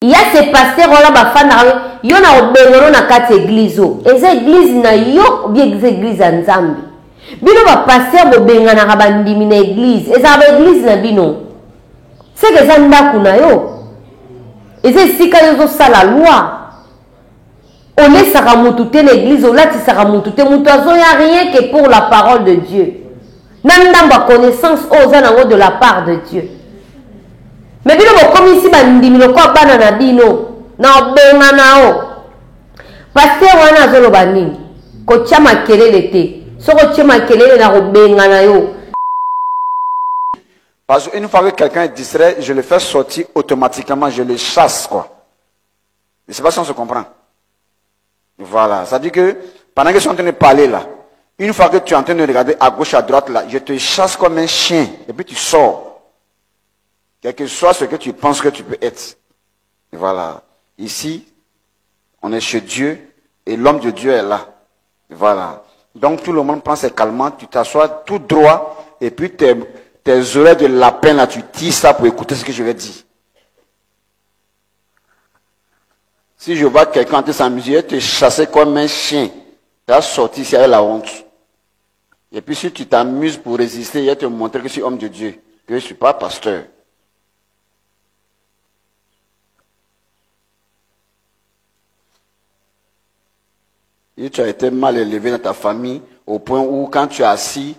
Il y a ces pasteurs là bafana yo na obengolo na kati église eza église na yo bien église nzambe bino ba pasteur bobenga na bandimi na église eza ba église na bino c'est que ça ndako na yo eza sika yo sala loi on est saka mutu te l'église on lati saka mutu te mutu azo ya rien que pour la parole de Dieu nandamba connaissance oza nango de la part de Dieu. Mais bino bokomi ici bandimi lokwa bana na bino na obenga nao pasteur wana azoloba nini kotia makelele te soko tia makelele na kobenga na yo. Parce qu'une fois que quelqu'un est distrait, je le fais sortir automatiquement, je le chasse quoi. Je ne sais pas si on se comprend. Voilà, ça dit que pendant que je suis en train de parler là, une fois que tu es en train de regarder à gauche à droite là, je te chasse comme un chien et puis tu sors. Quel que soit ce que tu penses que tu peux être. Et voilà. Ici, on est chez Dieu et l'homme de Dieu est là. Et voilà. Donc tout le monde prend ses calmants, tu t'assois tout droit et puis tes oreilles de lapin là, tu tires ça pour écouter ce que je vais dire. Si je vois quelqu'un en train de s'amuser, te chasser comme un chien, tu vas sortir ici avec la honte. Et puis si tu t'amuses pour résister, il va te montrer que je suis homme de Dieu, que je ne suis pas pasteur. Et tu as été mal élevé dans ta famille au point où quand tu es assis,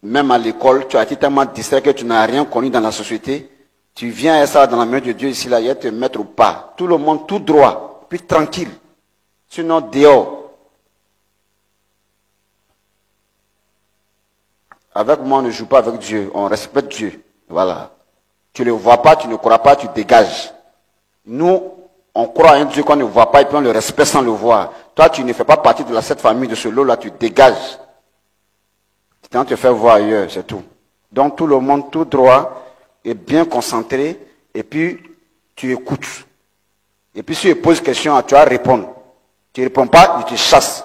même à l'école, tu as été tellement distrait que tu n'as rien connu dans la société. Tu viens et ça dans la main de Dieu ici, là, il va te mettre au pas. Tout le monde, tout droit, puis tranquille. Sinon, dehors. Avec moi, on ne joue pas avec Dieu, on respecte Dieu. Voilà. Tu ne le vois pas, tu ne crois pas, tu dégages. Nous, on croit à un Dieu qu'on ne voit pas et puis on le respecte sans le voir. Toi, tu ne fais pas partie de cette famille, de ce lot-là, tu dégages. Tu t'en te faire voir ailleurs, c'est tout. Donc tout le monde, tout droit, est bien concentré et puis tu écoutes. Et puis si tu poses question, tu vas répondre. Tu ne réponds pas, tu te chasses.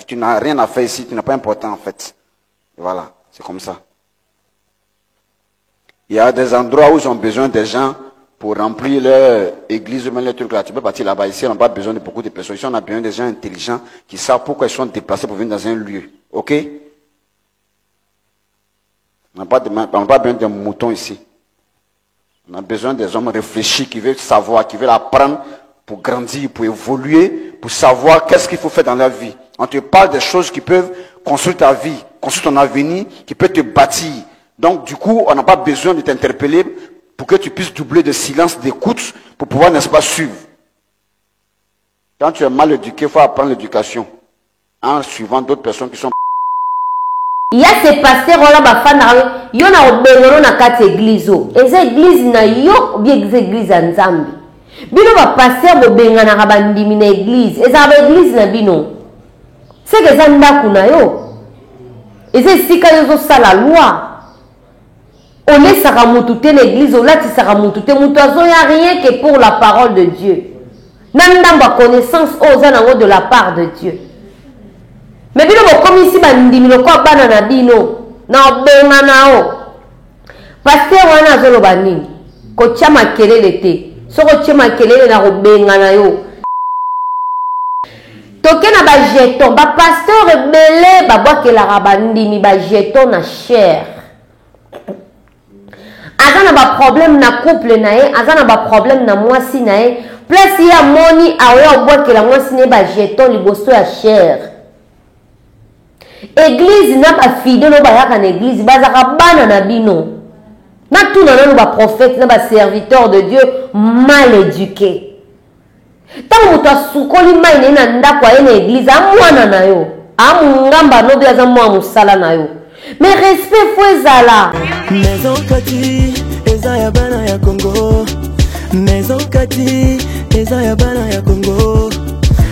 Tu n'as rien à faire ici, tu n'es pas important en fait. Et voilà, c'est comme ça. Il y a des endroits où ils ont besoin des gens pour remplir leur église ou même les trucs là. Tu peux partir là-bas. Ici, on n'a pas besoin de beaucoup de personnes. Ici, on a besoin des gens intelligents qui savent pourquoi ils sont déplacés pour venir dans un lieu. Ok? On n'a pas besoin de moutons ici. On a besoin des hommes réfléchis qui veulent savoir, qui veulent apprendre pour grandir, pour évoluer, pour savoir qu'est-ce qu'il faut faire dans leur vie. On te parle des choses qui peuvent construire ta vie, construire ton avenir, qui peuvent te bâtir. Donc, du coup, on n'a pas besoin de t'interpeller pour que tu puisses doubler de silence, d'écoute, pour pouvoir, n'est-ce pas, suivre. Quand tu es mal éduqué, il faut apprendre l'éducation en suivant d'autres personnes qui sont... Il y a ces pasteurs là bafana yo na obengolo na kati église eza église na yo bien église nzambe bino ba pasteur bobenga na bandimi na église eza ba église na bino c'est que ça ndako na yo eza sika yo sala loi on est saka mutu te l'église on lati saka mutu te mutu azo ya rien que pour la parole de Dieu nandamba connaissance oza nango de la part de Dieu. Mais bino bokomi ici bandimi lokwa bana na bino na obenga nao pasteur wana azoloba nini kotia makelele te soko tia makelele na kobenga na yo toke na bajeton bapasteur ebele babwakelaka bandimi bajeton na chair aza na baproblème na couple na ye aza na baproblème na mwasi na ye place ye amoni aoya obwakela mwasi na ye bajeton liboso ya chair. Église n'a pas fidèle au bayaka na église bazaka bana na bino na tout na ba prophète na ba serviteur de Dieu mal éduqué tant muto asukoli mai na ndako ya na église amwana na yo amungamba no bia za mwa musala na yo mais respect faut ezala maison kati eza ya bana ya Congo maison kati eza ya bana ya Congo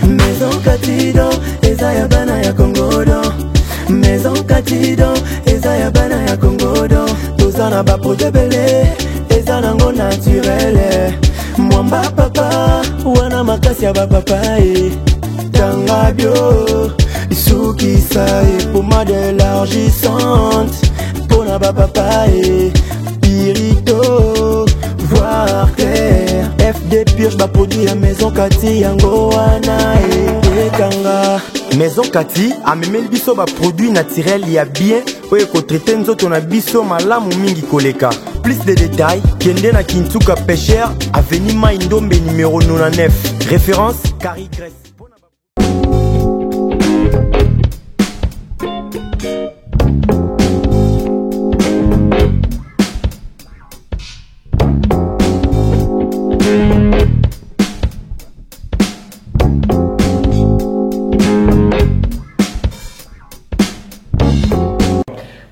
maison kati do eza ya bana ya Congo do maison katido eza ya bana ya Congodo tozana ba potebele eza nango naturel mwamba papa wana makasi ya papa tanga bio suki sai pomade élargissante pona papa pirito voir clair Des pioches ba produit ya Maison Kati yango wana ekanga. Maison Kati amemeli biso ba produit naturel ya bien oyo kotraite nzoto na biso malamu mingi koleka. Plus de détails, kende na Kintuka Pêcheur, avenue Maindombe numéro 99. Référence Carrie Grèce.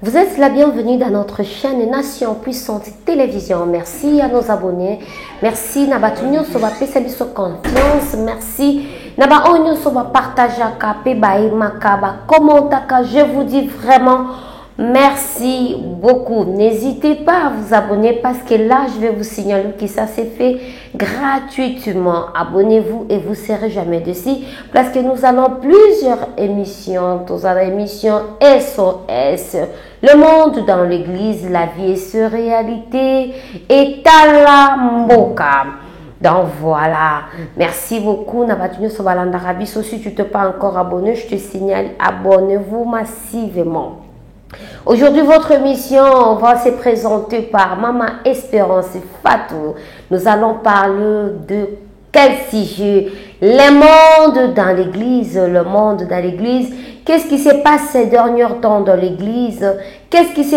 Vous êtes la bienvenue dans notre chaîne Nation Puissante Télévision. Merci à nos abonnés. Merci na batunyo so ba pesa biso confiance. Merci na ba onyo so ba partager ka pe ba imaka ba commentaka. Je vous dis vraiment merci beaucoup. N'hésitez pas à vous abonner parce que là je vais vous signaler que ça s'est fait gratuitement. Abonnez-vous et vous ne serez jamais dessus parce que nous allons plusieurs émissions. Nous allons émission SOS. Le monde dans l'église, la vie est sur réalité et Talamboka. Donc voilà, merci beaucoup. Si tu t'es pas encore abonné, je te signale, abonnez-vous massivement. Aujourd'hui, votre émission va se présenter par Maman Espérance Fatou. Nous allons parler de quel sujet? Le monde dans l'église, le monde dans l'église. Qu'est-ce qui se passe ces derniers temps dans l'église? Qu'est-ce qui se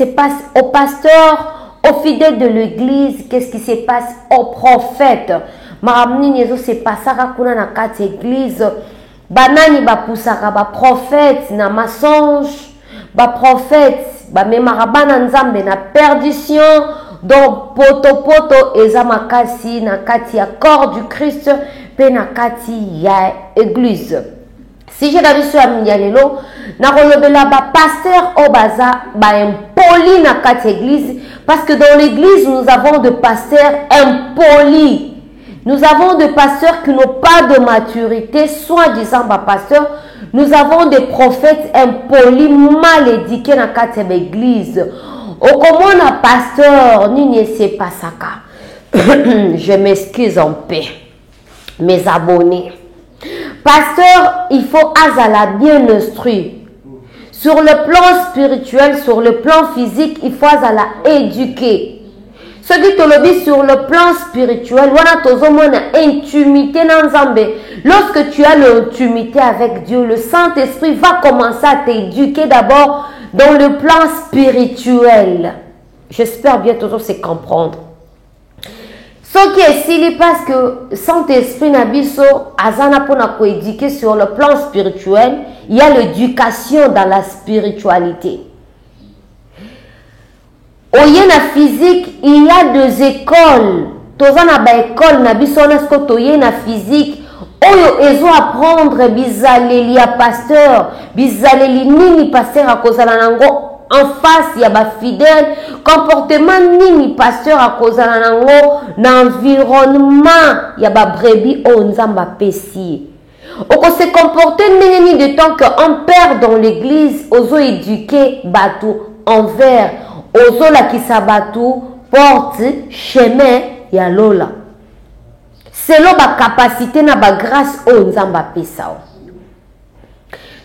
passe aux pasteurs, aux fidèles de l'église? Qu'est-ce qui se passe aux prophètes? Maramni nezo se passara kuna na kati église. Banani ba pusaka ba prophète na mensonge, ba prophète ba memarabana nzambe na perdition. Donc poto eza makasi na kati ya corps du Christ pe na kati ya église. Si j'ai vu sur Aminialelo, na rolobela ba pasteur obaza ba impoli na kati église parce que dans l'église nous avons des pasteurs impolis. Nous avons des pasteurs qui n'ont pas de maturité, soi-disant ba pasteurs. Nous avons des prophètes impolis, mal éduqués dans kati église. Au comment un pasteur n'y sait pas ça. Je m'excuse en paix. Mes abonnés. Pasteur, il faut azala bien instruit. Sur le plan spirituel, sur le plan physique, il faut azala éduquer. Ce qui te le dit sur le plan spirituel, intimité dans Zambé. Lorsque tu as l'intimité avec Dieu, le Saint-Esprit va commencer à t'éduquer d'abord dans le plan spirituel. J'espère bien toujours se comprendre. Ce qui est si parce que Saint-Esprit Nabiso Azana pona ko éduquer sur le plan spirituel, il y a l'éducation dans la spiritualité. Au yena physique, il y a des écoles. Tozana ba école Nabiso nasko toyena physique. Oyo ezo apprendre bizaleli ya pasteur, bizaleli nini pasteur akozala nango en face ya ba fidèle, comportement nini pasteur akozala nango na environnement ya ba brebis o nzamba pesi. Oko se comporter nini de temps que un père dans l'église ozo éduquer batou envers ozo la kisa batou porte chemin ya lola. Selon ma capacité na ba grâce au nzamba pesao.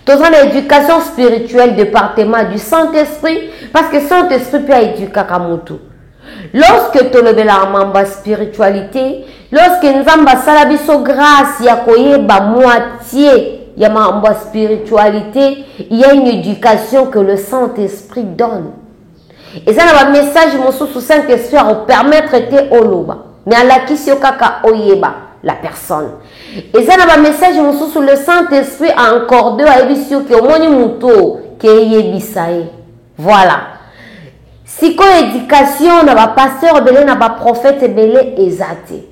Dans l'éducation spirituelle département du Saint-Esprit, parce que Saint-Esprit peut éduquer kamutu. Lorsque tu leves la mamba spiritualité, lorsque nzamba salabiso grâce ya koyeba moitié ya mamba spiritualité, il y a une éducation que le Saint-Esprit donne. Et ça na ba message mosusu Saint-Esprit à permettre te oloba. Mais à la kisio kaka oyeba la personne. Et ça n'a pas message sur le Saint-Esprit a accordé à Ebisio qui au moni muto qui est yebisae. Voilà. Si ko éducation n'a pas pasteur belé n'a pas prophète belé ezate.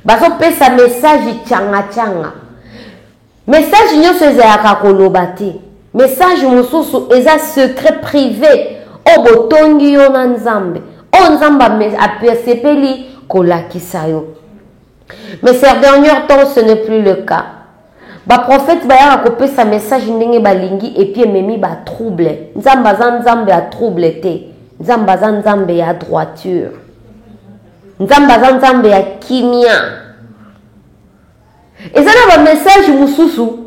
Baso pe sa message tchanga tchanga. Message nyo se zaka kolobate. Message mususu eza secret privé. O botongi yo na nzambe. O nzamba me apercepeli kolakisayo. Mais ces derniers temps, ce n'est plus le cas. Le prophète va couper sa message et puis memi ba trouble. Nzamba a trouble te. Nzamba a droiture. nzambe aza nzambe ya kimia. Eza na ba message mususu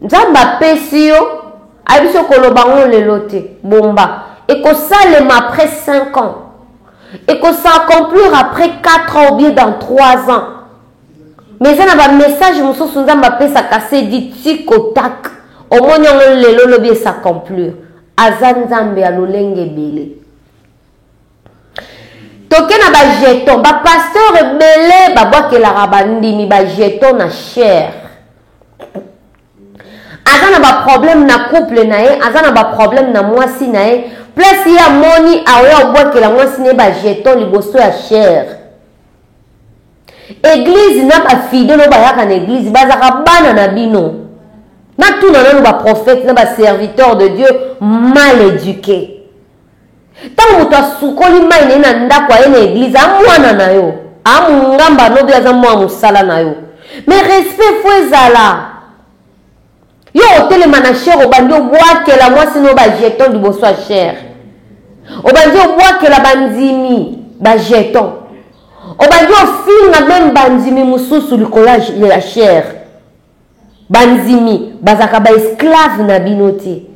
nzambe apesi yo abiso koloba ngo lelo te bomba ekosalema après 5 ans et que ça accomplir après 4 ans ou bien dans 3 ans. Mais ça n'a pas de message, nous sommes ça cassé dit tic au tac. Au moins, on le lobby s'accomplir. Azan Zambe à l'olenge belé. Toké na ba jeton, ba pasteur belé, ba bois que la rabandi mi ba jeton na cher. Azan na ba problème na couple na ye, azan na ba problème na mwasi na ye. Plus il y a moni a oya bois que la mwasi ne ba jeton liboso ya cher. Église n'a pas fidèle au bayak en église, bazaka bana na bino. Na tout na ba prophète, na ba serviteur de Dieu mal éduqué. Tant que tu soukoli mai na ndako ya na église, amwana na yo. Amungamba no bia za mwa musala na yo. Mais respect faut ezala. Yo hôtel manager obandi obwa que la mwasi no ba jeton liboso ya cher. Obandi obwa que la banzimi ba jeton. Obandi ofinga même banzimi mususu likolage ya cher. Banzimi bazaka ba esclave na binote.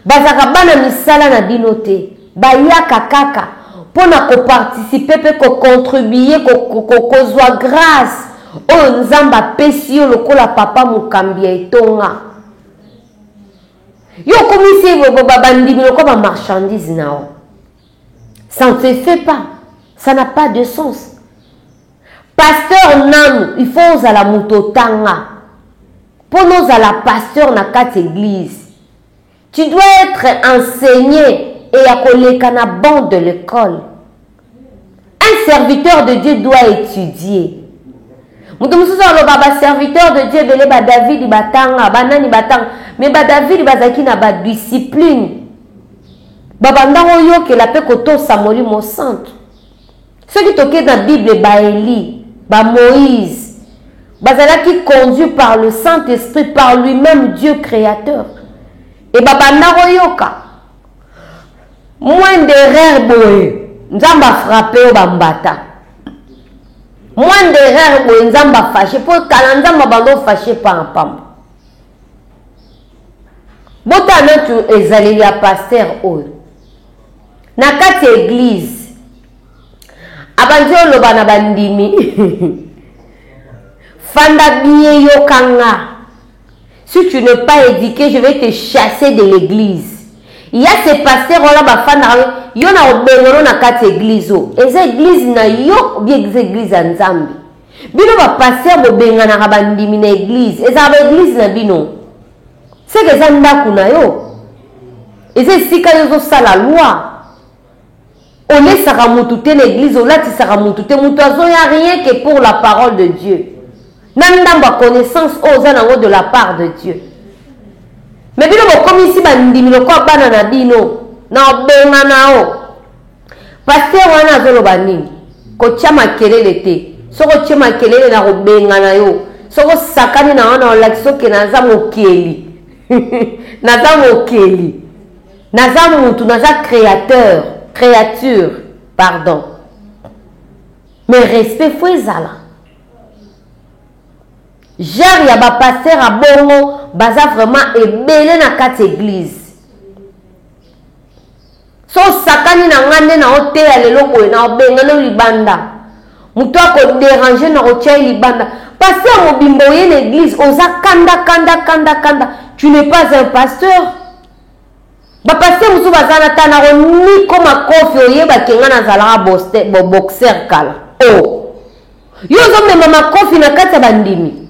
Bazaka bana misala na binote. Bayaka kaka pona ko participer pe ko contribuer ko zwa grâce. O nzamba pesi yo lokola papa mukambia etonga. Yo komisi babandimi lokola marchandise nao. Ça ne se fait pas. Ça n'a pas de sens. Pasteur Nanou, il faut à la mutotanga. Pour nous à la pasteur na kat église. Tu dois être enseigné et à koleka na bande de l'école. Un serviteur de Dieu doit étudier. Mutumusou lo baba serviteur de Dieu belé ba David batanga, banani batanga, mais ba David bazaki na ba discipline. Baba ndaro yo ke la pe koto samoli mo centre. Ceux qui toquent dans la Bible, ba Élie, ba Moïse, bazalaki conduit par le Saint-Esprit, par lui-même Dieu créateur. Et baba naroyoka, moins d'erreur boye, nzamba frappé au bambata. Moins d'erreur boye, nzamba fâché, pour kalanzamba bando fâché par un pam. Bota notre ezali ya pasteur oyo. Na kati église. Abanjo loba na bandimi. Fanda bien yokanga. Si tu n'es pas éduqué, je vais te chasser de l'église. Il y a ces pasteurs là ba fanda yo na obengolo na kati église o. Eza église na yo bien église nzambi. Bino ba pasteur bobenga na bandimi na église. Eza ba église na bino. C'est que ça ndaku na yo. Eza sika yo ça la loi. On est saramutute l'église, on l'a saramutute. Mutazo y a rien que pour la parole de Dieu. Nandamba connaissance aux anango de la part de Dieu. Mais bino comme ici bandimi lo ko bana na bino na benga nao. Pasteur wana zolo banini. Ko chama kelele te. Soko chama kelele na ko benga na yo. Soko sakani na wana olakiso ke na za mokeli. Na za mokeli. Na za mutu na za créature, pardon. Mais respect faut ezala. Genre ya ba pasteur a bongo baza vraiment ebele na kat église. So sakani na ngande na ote ya lelo boye na obenga no libanda. Muto ko déranger na otia libanda. Pasteur mobimbo ye l'église oza kanda. Tu n'es pas un pasteur. Ba pasteur musu bazana tana ni koma kofi oyeba kenga na zala boxer kala. Oh. Yo zo mema makofi na kati bandimi.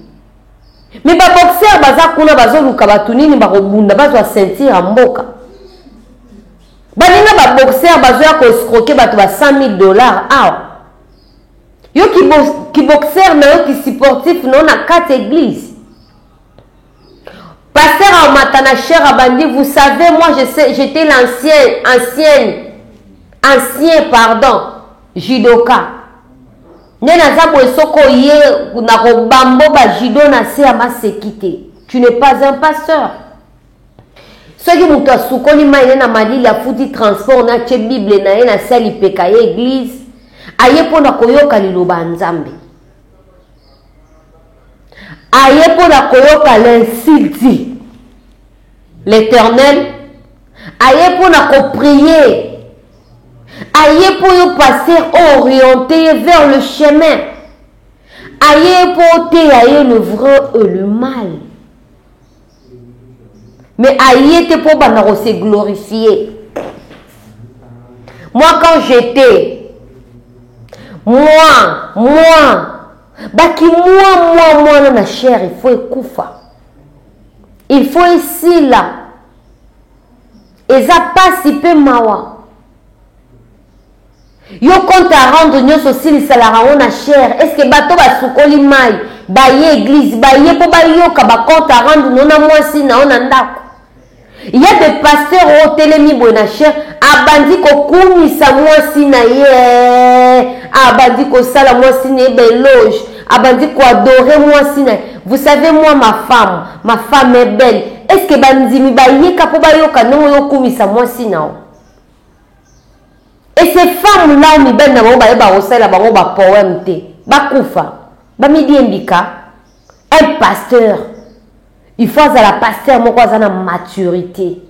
Mais ba boxer baza kuna bazoluka batunini bakobunda bazwa sentir mboka. Baninga ba boxer bazoya ko escroquer bato ba $100,000 ah. Yo ki boxer na yo ki sportif non na kati église. Pasteur Amatana cher Abandi, vous savez, moi j'étais ancien, pardon, judoka. Nena zabo esoko ye na robambo ba judo na se ama sekite. Tu n'es pas un pasteur. Ceux qui muto sukoni maine na mali la futi transport na che bible na ye na sali pekaye église. aye pona koyoka liloba nzambe, aye pona koyoka l'insulte l'Éternel, aye pona ko prier, aye pour yo passer orienté vers le chemin, aye pour te aye le vrai et le mal, mais aye te pour bana se glorifier. Moi quand j'étais, baki moi dans la chair, il faut écoufa, il faut ici là, et ça passe il peut mawa. Yo compte à rendre nous aussi les salariés na chair. Est-ce que bato ba sukoli mai, ba ye église, ba ye po ba yo ka ba compte à rendre nous na mwasi na on ndako. Il y a des pasteurs au télémi bona cher, abandi ko kumisa mwasi na ye, abandi ko sala mwasi na beloge, abandi ko adorer mwasi na. Vous savez moi ma femme est belle. Est-ce que bandimi ba ye ka po ba yo ka no yo kumisa mwasi na? Et ces femmes là mi ben na ba osala ba ba poème te, ba kufa, ba midi mbika, un pasteur. Il faut à la pasteur, moi, à la maturité.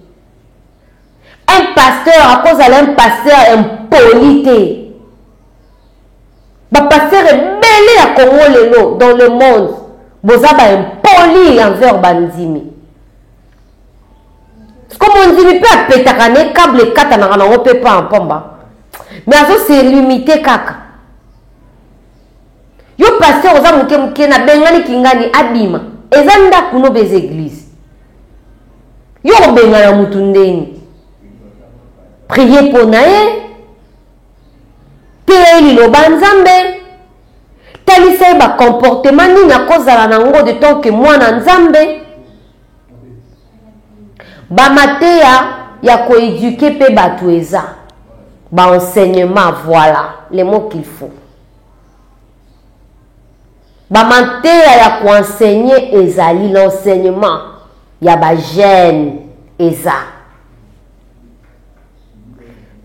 Un pasteur, à cause de un pasteur impolité. Le pasteur est mêlé à Congo dans le monde. Vous avez impoli envers Bandimi. Comme on dit, il peut péter câble 4 on ne peut pas en pomba. Mais c'est limité kaka. Yo pasteur, vous avez mouké na bengani kingani abima. Ezanda kuno bez églises. Yo benga na mutundeni. Priez pour nae. Teli lo banzambe. Talisa ba comportement ni na kozala nango de temps que moi na nzambe. Ba mateya ya ko éduquer pe batu eza. Ba enseignement, voilà les mots qu'il faut. Bamante ya ko enseigner ezali l'enseignement ya ba jeune eza.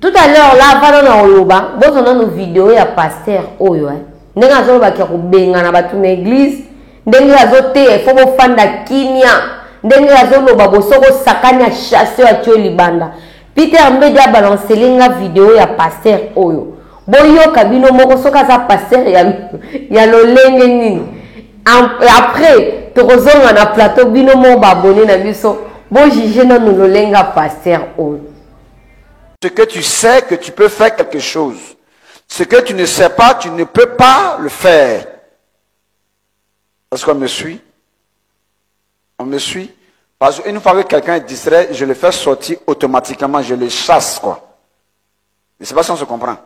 Tout à l'heure là avant na oloba bozo na nos vidéos ya pasteur oyo ndenge azoloba ki ko benga na batu na église ndenge azote faut bo fanda kimia ndenge azoloba bosoko sakanya chasseur atio libanda Peter Mbeda balancer linga vidéo ya pasteur oyo boyo kabino moko soka za pasteur ya lolenge nini. Après tu rezonga na plateau bino mo ba abonné na biso bo juger na nous lolenga pasteur oyo. Ce que tu sais que tu peux faire quelque chose. Ce que tu ne sais pas, tu ne peux pas le faire. Est-ce qu'on me suit? On me suit? Parce qu'une fois que quelqu'un est distrait, je le fais sortir automatiquement, je le chasse, quoi. Je ne sais pas si on se comprend.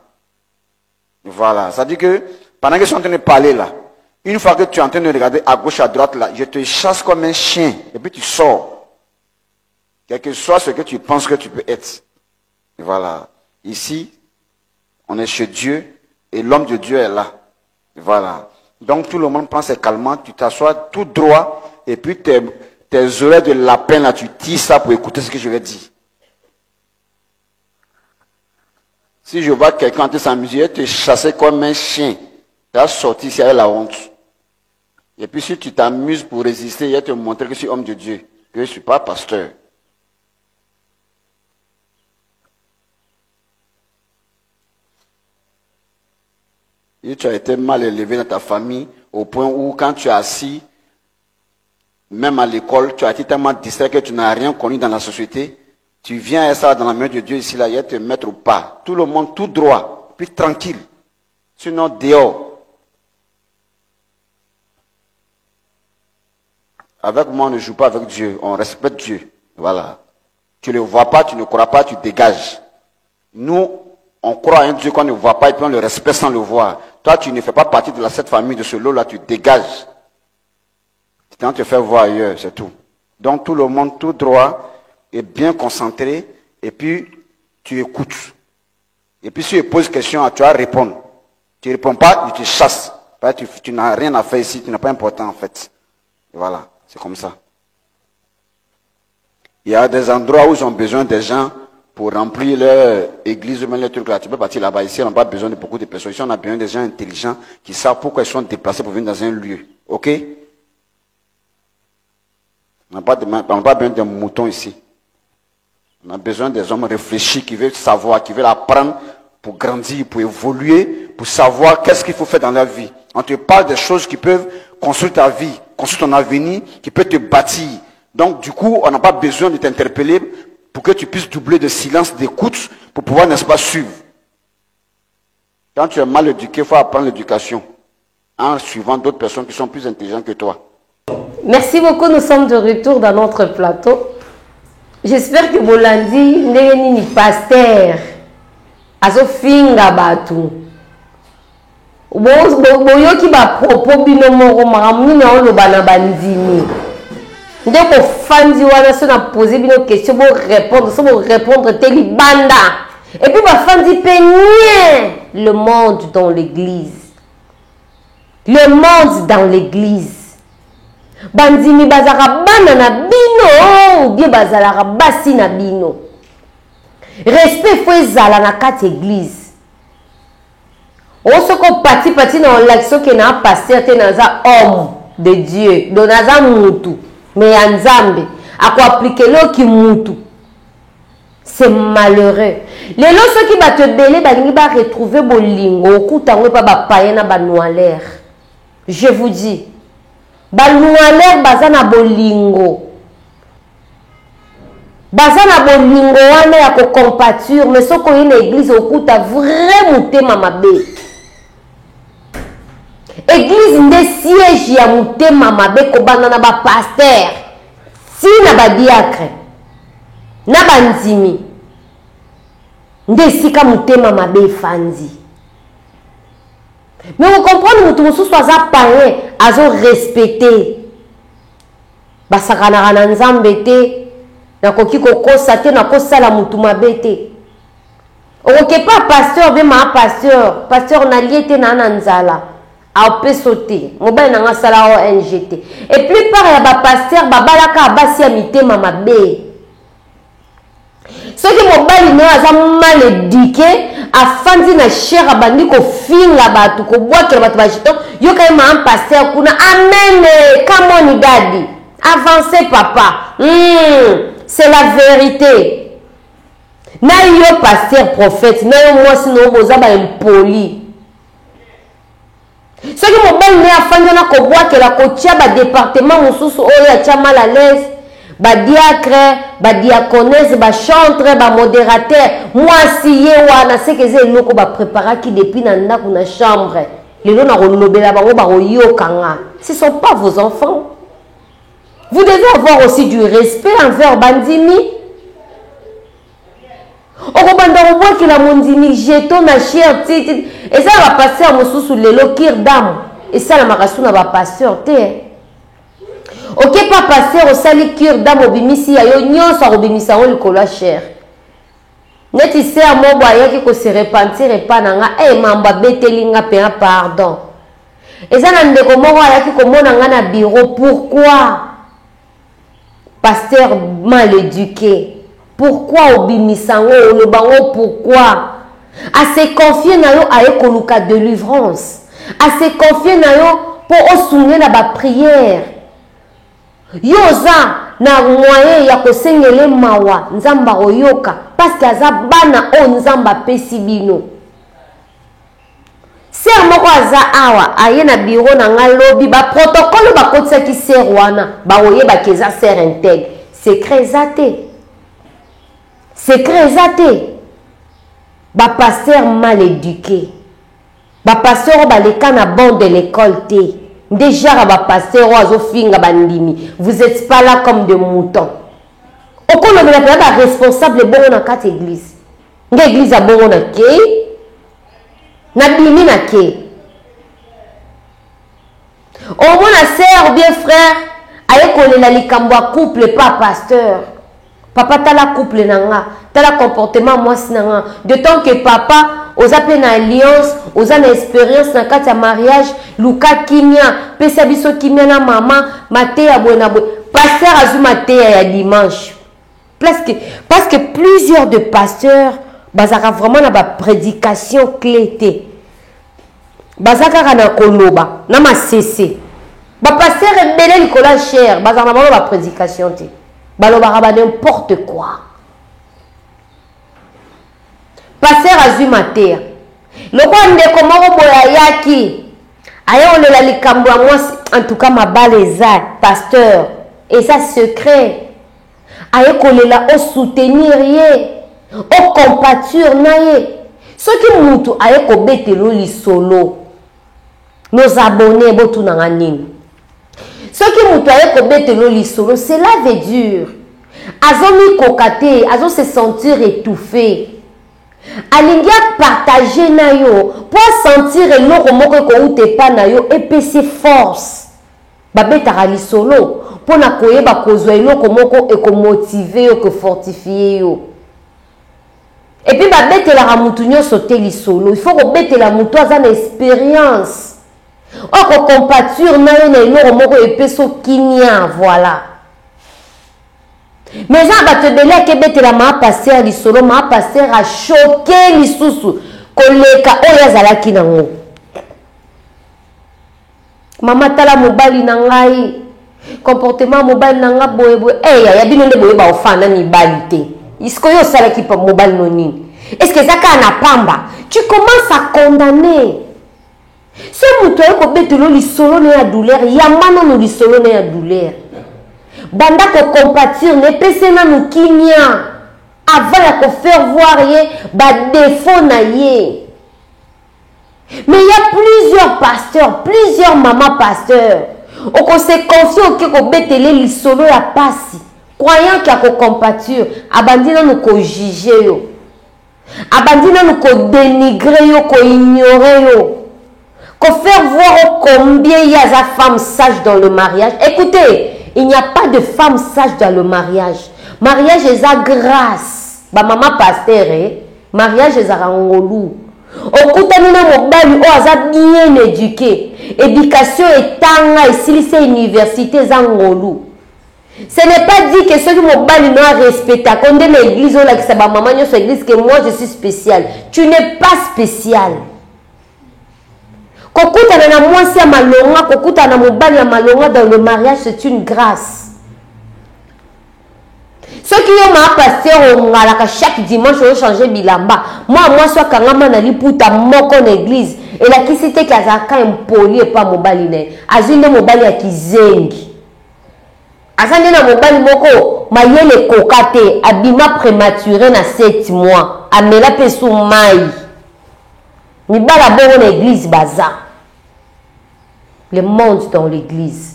Voilà. Ça dit que, pendant que je suis en train de parler là, une fois que tu es en train de regarder à gauche, à droite là, je te chasse comme un chien. Et puis tu sors. Quel que soit ce que tu penses que tu peux être. Et voilà. Ici, on est chez Dieu et l'homme de Dieu est là. Et voilà. Donc tout le monde prend ses calmants, tu t'assois tout droit et puis tes oreilles de lapin là, tu tires ça pour écouter ce que je vais dire. Si je vois quelqu'un en train de s'amuser, te chasser comme un chien, tu vas sortir ici avec la honte. Et puis si tu t'amuses pour résister, il va te montrer que je suis homme de Dieu, que je ne suis pas pasteur. Et tu as été mal élevé dans ta famille au point où quand tu es assis, même à l'école, tu as été tellement distrait que tu n'as rien connu dans la société. Tu viens à ça dans la main de Dieu ici, là, il va te mettre au pas. Tout le monde, tout droit, puis tranquille. Sinon, dehors. Avec moi, on ne joue pas avec Dieu, on respecte Dieu. Voilà. Tu ne le vois pas, tu ne crois pas, tu dégages. Nous, on croit à un Dieu qu'on ne voit pas et puis on le respecte sans le voir. Toi, tu ne fais pas partie de cette famille, de ce lot-là, tu dégages. Tu t'en te faire voir ailleurs, c'est tout. Donc tout le monde, tout droit, est bien concentré et puis tu écoutes. Et puis si tu poses question, tu vas répondre. Tu ne réponds pas, tu te chasses. Tu n'as rien à faire ici, tu n'es pas important en fait. Et voilà, c'est comme ça. Il y a des endroits où ils ont besoin des gens pour remplir leur église ou même leur truc là. Tu peux partir là-bas. Ici, on n'a pas besoin de beaucoup de personnes. Ici, on a besoin de gens intelligents qui savent pourquoi ils sont déplacés pour venir dans un lieu. Ok? On n'a pas besoin d'un mouton ici. On a besoin des hommes réfléchis qui veulent savoir, qui veulent apprendre pour grandir, pour évoluer, pour savoir qu'est-ce qu'il faut faire dans leur vie. On te parle des choses qui peuvent construire ta vie, construire ton avenir, qui peuvent te bâtir. Donc, du coup, on n'a pas besoin de t'interpeller pour que tu puisses doubler de silence, d'écoute, pour pouvoir, n'est-ce pas, suivre. Quand tu es mal éduqué, il faut apprendre l'éducation en suivant d'autres personnes qui sont plus intelligentes que toi. Merci beaucoup, nous sommes de retour dans notre plateau. J'espère que Bolandi n'est ni pasteur. Azo finga batu. Boyoki ba propos bino moko makamuni na oloba na bandimi. Ndeko fandi wana so na poser bino question bo répondre teli banda. Et puis ba fandi peigner le monde dans l'église. Le monde dans l'église. Bandimi bazaka bana na bino ou bien bazalaka basi na bino. Respect faut ezala na kati église. On se ko parti na l'action que na pasteur te naza homme de Dieu, do naza mutu, mais ya nzambe ako appliquer lo ki mutu. C'est malheureux. Les gens ceux qui va te belé balingi ba retrouver bolingo okutango pa ba païen na ba noalaire. Je vous dis Baloualer bazana bolingo. Bazana bolingo wana ya ko compature mais soko une église okuta vraiment mutema mabe. Église nde siège ya mutema mabe ko banana ba pasteur. Si na ba diacre. Na banzimi. Nde sika mutema mabe fandi. Mais vous comprenez, que tout soit païen, azo respecté. Basakana na nzambe te, na koki ko kosate na kosala mutu mabete. Oke pas pasteur be ma pasteur na liete na nzala. A pe sauter. Mobile na ngasala ONGT. Et plus par ya ba pasteur babalaka basi ya mitema mabe. Ce qui mobile na aza mal éduqué afandi na cher abandi ko finga batu ko boakela batu bajito yo kayema un pasteur kuna amen come on daddy avancez papa c'est la vérité na yo pasteur prophète na yo mwasi no boza ba impoli ce qui mobile na afandi na ko boakela ko tia ba département mususu oyo ya tia mal à l'aise ba diacre, ba diaconesse, ba chantre, ba modérateur. Moi si ye wana c'est que c'est loko ba préparer qui depuis na ndako na chambre. Les gens na rolobela bango ba royokanga. Ce sont pas vos enfants. Vous devez avoir aussi du respect envers bandimi. Okobanda robo ki la mondimi jeton na cher titi. Et ça va passer à mususu lelo kirdam. Et ça la makasuna ba pasteur te. Ok, pas passer au sali cure dans obimisi ya yo nyonso obimisa on likolo cher. Neti se a mo boya ki ko se repentir et pas nanga mamba betelinga pe pardon. Et ça na ndeko moko ala ki ko mona nga na bureau pourquoi pasteur mal éduqué? Pourquoi obimisa ngo le bango pourquoi? À se confier na yo a ekoluka délivrance. À se confier na yo pour osounger na ba prière. Yoza na moyen ya kosengele mawa nzamba oyoka parce que aza bana o nzamba pesi bino. Ser moko aza awa aye na bureau na nga lobi ba protocole ba kotisa ki ser wana ba oye ba keza ser intègre. Secret zate. Secret zate. Ba pasteur mal éduqué. Ba pasteur ba leka na bon de l'école te. Déjà, pasteur, vous n'êtes pas là comme des moutons. Au cours de la responsable de bon dans église. L'église a bon na ke. Na bimi na ke. Au moins la sœur ou bien frère, aye kolela likambo couple pas pasteur. Papa tala couple nanga, tala comportement moi sinanga. De temps que papa aux appels na alliance, aux an expérience na kati ya mariage, luka kimia, pesa biso kimia na maman, maté ya buena bwe. Pasteur azuma te ya dimanche. Parce que plusieurs de pasteurs, bazaka vraiment na ba prédication clé. Bazaka na koloba, na ma cessé. Ba pasteur rebelle likola cher, bazaka na ba prédication te. Baloba ba n'importe quoi. Pasteur azui mater. Loko ndeko moko boya yaki. Aya on la likambo ya moi en tout cas ma baleza pasteur et ça secret. Aye kolela o soutenir ye o compatir na ye soki mutu aye ko betelo lisolo nos abonnés botu na nini soki mutu aye ko betelo lisolo cela veut dire azomi kokate azo se sentir étouffé alingi partager na yo pour sentir eloko moko ko ute pa na yo epesi force babetaka lisolo pour na koyeba kozwa eloko moko eko motiver yo ko fortifier yo et puis babetela mutu nyonso te lisolo il faut ko betela mutu aza na expérience o ko compatir na yo na eloko moko epeso kinia voilà mais ça va te belé ke betela ma passer lisolo ma passer a choqué lisusu koleka oyo azalaki nango mama tala mobali na ngai comportement mobile nanga boye boye ya bino nde boye ba ofana ni balite isko yo sala ki pa mobile noni est-ce que ça kana pamba tu commences à condamner ce muto ko betelo lisolo na ya douleur yamana no lisolo na ya douleur banda ko compatir ne pese na no kimia avant ya ko faire voir ye ba défaut na ye. Mais il y a plusieurs pasteurs, plusieurs mamans pasteurs. On se confie au que betele lisolo ya pasi. Croyant qu'il y a ko compatir, abandina nous ko juger yo. Abandina nous ko dénigrer yo, ko ignorer yo. Ko faire voir combien il y a de femmes sages dans le mariage. Écoutez, il n'y a pas de femmes sages dans le mariage. Mariage est à grâce. Ba maman pasteur, mariage est à ngolou. Okutani na mobali o aza bien éduqué. Éducation est tanga ici c'est université zangolu. Ce n'est pas dit que ceux qui mobali non respecté quand de l'église ou la qui ba maman yo église que moi je suis spécial. Tu n'es pas spécial. Kokutana na mwasi ya malonga, kokutana na mobali ya malonga dans le mariage c'est une grâce. Ceux qui ont ma pasteur au malaka chaque dimanche ont changé bilamba. Moi soit kangama na liputa moko na église et la qui c'était kazaka impoli et pas mobali ne. Azinde mobali ya kizengi. Azande na mobali moko mayele kokate abima prématuré na 7 mois. Amela pesu mai. Ni bala bongo na église baza. Le monde dans l'église.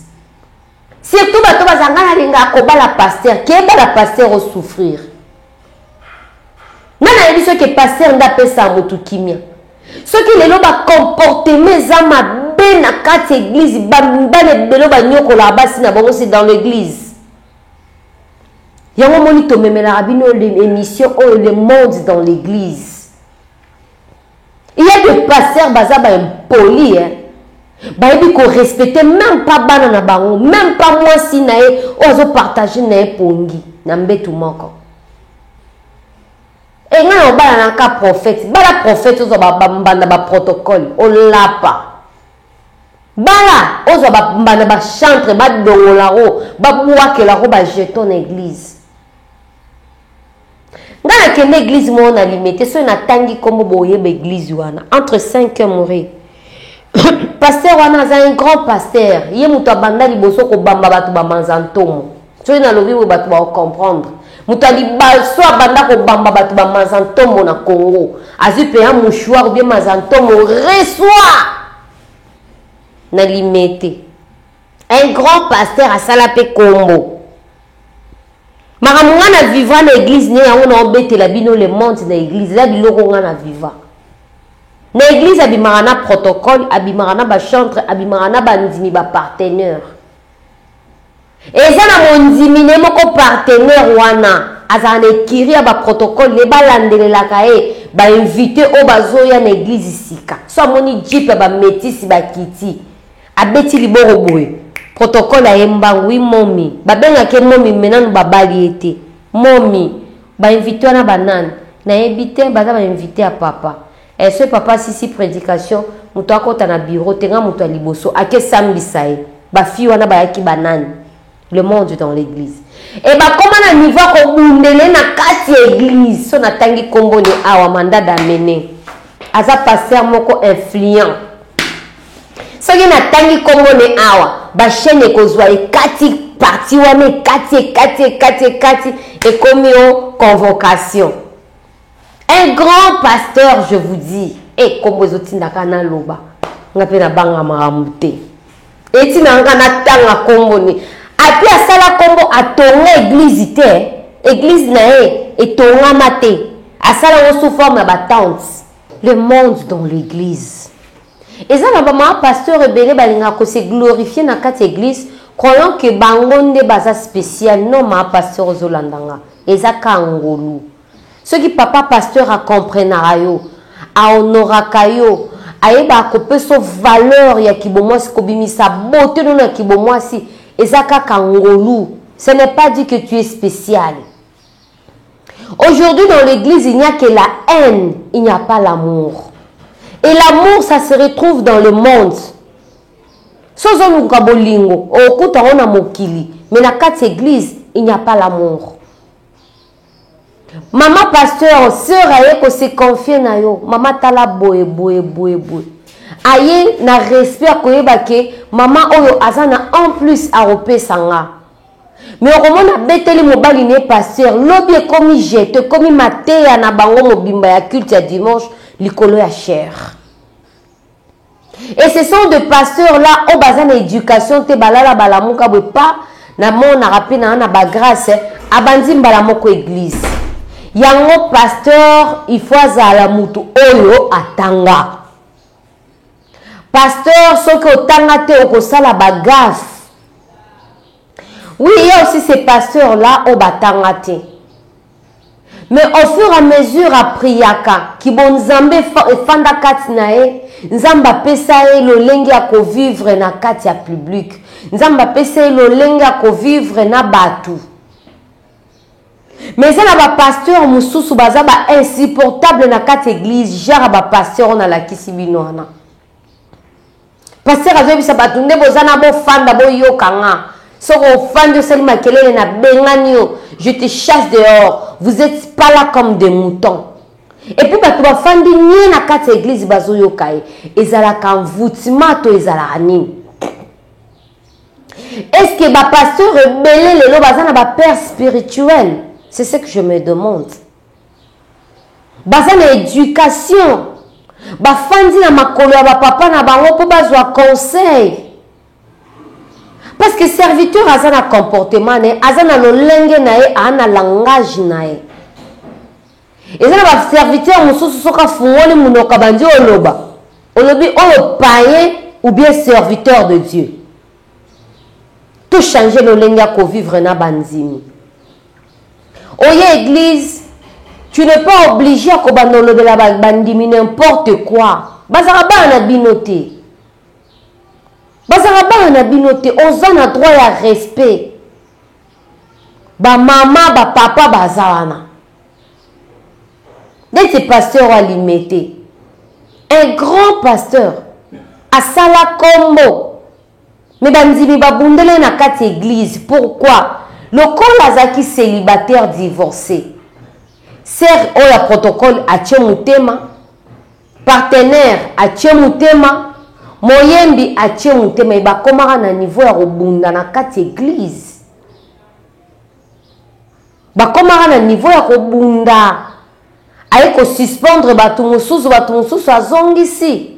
Surtout bato bazanga linga ko bala pasteur, qui est bala pasteur au souffrir. Nana yebi ce que pasteur nda pesa mutu kimia. Ce qui les loba comportement zama ben na kati église bambane belo ba nyoko la basi na bongo c'est dans l'église. Yango moni to memela rabino l'émission oh le monde dans l'église. Il y a des pasteurs bazaba impoli hein. Baïbi ko respecter même pas banana bango, même pas moi si nae ozo partager nae pongi na mbetu moko. Et nga bala na ka prophète, bala prophète ozo ba banda ba protocole, on l'a pas. Bala ozo ba banda ba chantre ba dongolaro, ba buake la ro ba jeton na église. Nga na kende église mo na limité so na tangi comme boye ba église wana entre 5 heures mourir. Pasteur wana za un grand pasteur ye muto banda liboso ko bamba batu ba manzantomo so na lobi we batu ba comprendre muto liboso banda ko bamba batu ba manzantomo na Congo azupe un mouchoir ou bien manzantomo reçoit na limité un grand pasteur a salapé combo makamanga na vivre na église ne yango na obete la bino le monde na église la biloko nga na vivre. Na église abimara na protocole, abimara na ba chantre, abimara na ba ndimi ba partenaire. Et ça na mondimi ne moko partenaire wana, azana ekiri ba protocole le balandelela kae, ba invité o bazoya na église sika. So moni jipe ba métis ba kiti. Abeti liboro boye. Protocole a yemba wi momi. Ba benga ke momi menanu ba baliete. momi ba invité wana banane na invité baza ba invité à papa et ce papa si prédication muto akota na bureau tenga muto liboso ake sambisa ye ba fi wana ba yaki banane le monde dans l'église et ba comment na niveau ko bundele na kati église so na tangi kombo ni awa manda d'amener aza pasteur moko influent soki na tangi kombo ni awa ba chaîne ekozwa ekati parti wana ekati ekomi o convocation. Un grand pasteur, je vous dis, et kombo ezotindaka na loba nga pe na banga maramute eti na nga na tanga kombo ni api asala kombo atonga église te église na e tonga mate asala sous forme ya batante le monde dans l'église eza na ba pasteur ebele balinga ko se glorifier na kati église croyant que bango nde baza spécial non ma pasteur ozolandanga eza kangolu ceux qui papa pasteur a comprenara yo a honoraka yo ayeba kope so valeur ya kibomwasi kobimisa beauté no na kibomwasi ezaka kangolu. Ce n'est pas dit que tu es spécial. Aujourd'hui dans l'église il n'y a que la haine, il n'y a pas l'amour. Et l'amour ça se retrouve dans le monde. Sozo luka bolingo okuta ona mokili mais na kati église il n'y a pas l'amour. Maman pasteur, sœur aye ko se confier na yo. Maman tala boye. Aye na respect koyeba ke maman oyo azana en plus a repé sanga. Mais au moment na beteli mobali ne pasteur, lobi komi jete, komi mateya na bango mobimba ya culte ya dimanche, likolo ya cher. Et ce sont des pasteurs là au bazana éducation te balala balamuka bwe pa na mona rapina na ba grâce abandi mbala moko église. Yango pasteur il faut azala mutu oyo atanga. Pasteur soki otanga te okosala bagaf. Oui, il y a aussi ces pasteurs là au batanga te. Mais au fur et à mesure à priaka ki bon nzambe fanda kati na e nzamba pesa e lo lengi ya ko vivre na kati ya public. Nzamba pesa e lo lengi ya ko vivre na batu. Mais ça na ba pasteur mususu baza ba insupportable na kati église genre ba pasteur on a la kisibino na. Pasteur azo bisa batu nde bozana bo fanda bo yokanga. Soko fanda seli makelele na benganio, je te chasse dehors. Vous êtes pas là comme des moutons. Et puis batu ba fandi ni na kati église bazo yokai. Ezala kan voutima to ezala ani. Est-ce que ba pasteur rebelle lelo bazana ba père spirituel? C'est ce que je me demande. Bazana éducation. Bafandi na makolo ya papa na bango po bazwa conseil. Parce que serviteur azana comportement ne azana lolenge na e ana langage na e. Ezana ba serviteur mususu soka fungoli munoka bandi oloba. Olobi oyo païen ou bien serviteur de Dieu. Tout changer lolenge ko vivre na banzimi. Oye église, tu n'es pas obligé à kobanolo de la bandimi n'importe quoi. Bazaraba na binoté. Bazaraba na binoté. On a droit à respect. Ba maman, ba papa, bazarana. Dès que pasteur a limité. Un grand pasteur. A sala combo. Mais bandimi babundele na kati église. Pourquoi? Le col azaki célibataire divorcé. Sert au la protocole à Tchemutema. Partenaire à Tchemutema. Moyembi à Tchemutema. Il va commencer à niveau à Robunda na kati église. Va commencer à niveau à Robunda. Aïe ko suspendre batumususu à zongisi.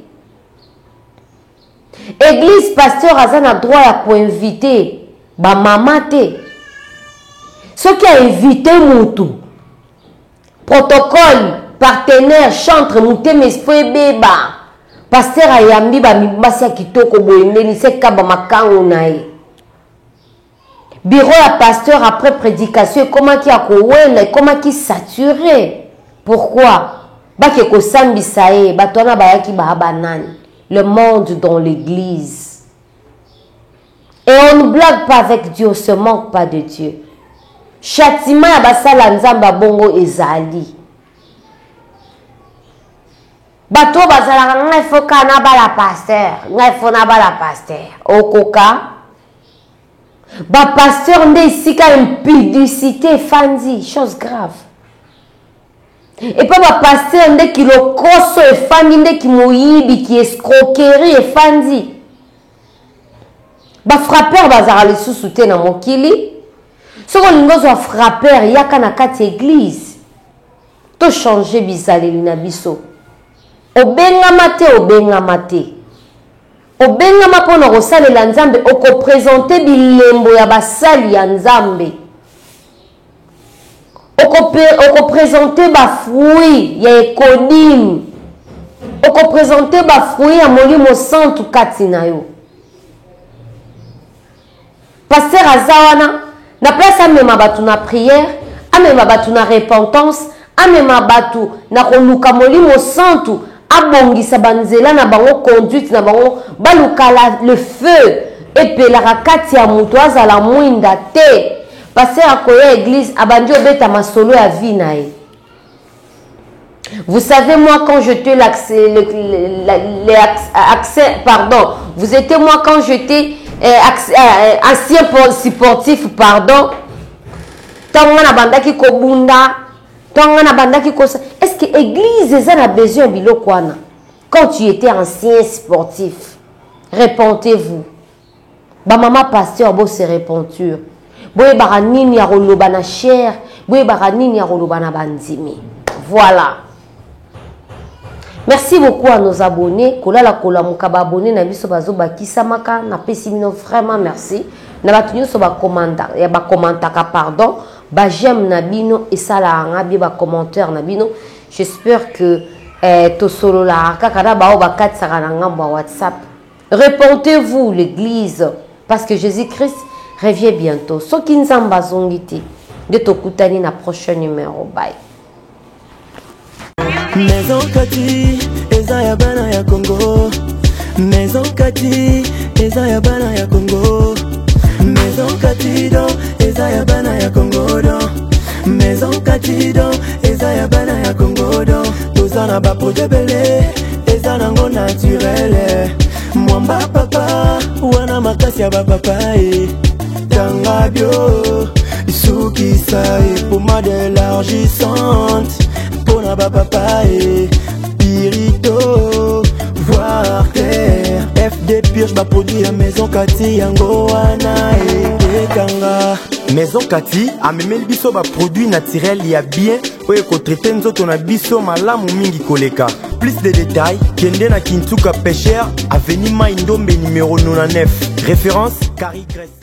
Église pasteur azana droit à pour inviter ba mamate. Ce qui a invité Moutou, protocole, partenaire, chantre, Mouté, Mesfoué, Beba, pasteur Ayambi, Bamibasa Kitoko, Boyende, Sekaba Makangunaï. Bureau à pasteur après prédication, comment qui a koué, comment qui saturé. Pourquoi? Baki ko sambisae, batona bayaki bahabanan. Le monde dans l'église. Et on ne blague pas avec Dieu, on ne se manque pas de Dieu. châtiment ya basala nzambe bongo ezali. Bato bazalaka ngai faut kana bala pasteur, ngai faut na bala pasteur. Okoka ba pasteur nde isika impudicité fandi, chose grave. Et pas ba pasteur nde ki lokoso e fandi nde ki moyibi ki escroquerie e fandi. Ba frappeur bazara le sous-souté na mokili. Soko lingozo wa frappeur yaka na kati église. To changer bizaleli na biso. Obengama te, obengama te. Obengama pona kosalela nzambe oko présenter bilembo ya basali ya nzambe. Oko présenter ba fruit ya ekodim. Oko présenter ba fruit ya molimo santu kati na yo. Pasteur azawana na place amema batu na prière, amema batu na repentance, amema batu na koluka molimo santu. Abongisa banzela na bango conduite na bango baluka le feu epelaka kati ya mutu azala mwinda te. Pasteur akoya église abandi obeta masolo ya vie na ye. Vous savez moi quand j'étais vous étiez moi quand j'étais ancien sportif pardon. Tanga na bandaki kobunda. Est-ce que l'église a besoin de bilokwana? Quand tu étais ancien sportif, répentez-vous. Ba maman pasteur bo se repentir. Boye baranini ya roloba na cher, boye baranini ya roloba na bandimi. Voilà. Merci beaucoup à nos abonnés. Kolala kola mukaba abonné na biso bazo bakisa maka na pesi mino vraiment merci. Na batunyo so ba commentaire, ya ba commentaka pardon. Ba j'aime nabino et ça la ngabi ba commentaire nabino. J'espère que to solo la kakada ba ba kat saka na ngamba WhatsApp. Répondez-vous l'église parce que Jésus-Christ revient bientôt. Soki nzamba zongiti de tokutani na prochain numéro. Bye. Maison Kati, eza ya bana ya Congo. Maison Kati, eza ya bana ya Congo. Maison Kati don, eza ya bana ya Congo don. Maison Kati don, eza ya bana ya Congo don. Tozana ba projet belé, eza nango naturel. Mwamba papa, wana makasi ya ba papa Tanga bio, suki sai, pommade élargissante. Pona ba papa Pirito, voir terre. FD Purge ba produit à Maison Kati yango wana Kanga. Maison Kati a memé le biso ba produit naturel ya bien oye ko traiter nzoto na biso malamu mingi koleka. Plus de détails, kende na Kintuka Pêcheur, avenue Maindombe numéro 99. Référence Carrie Grèce.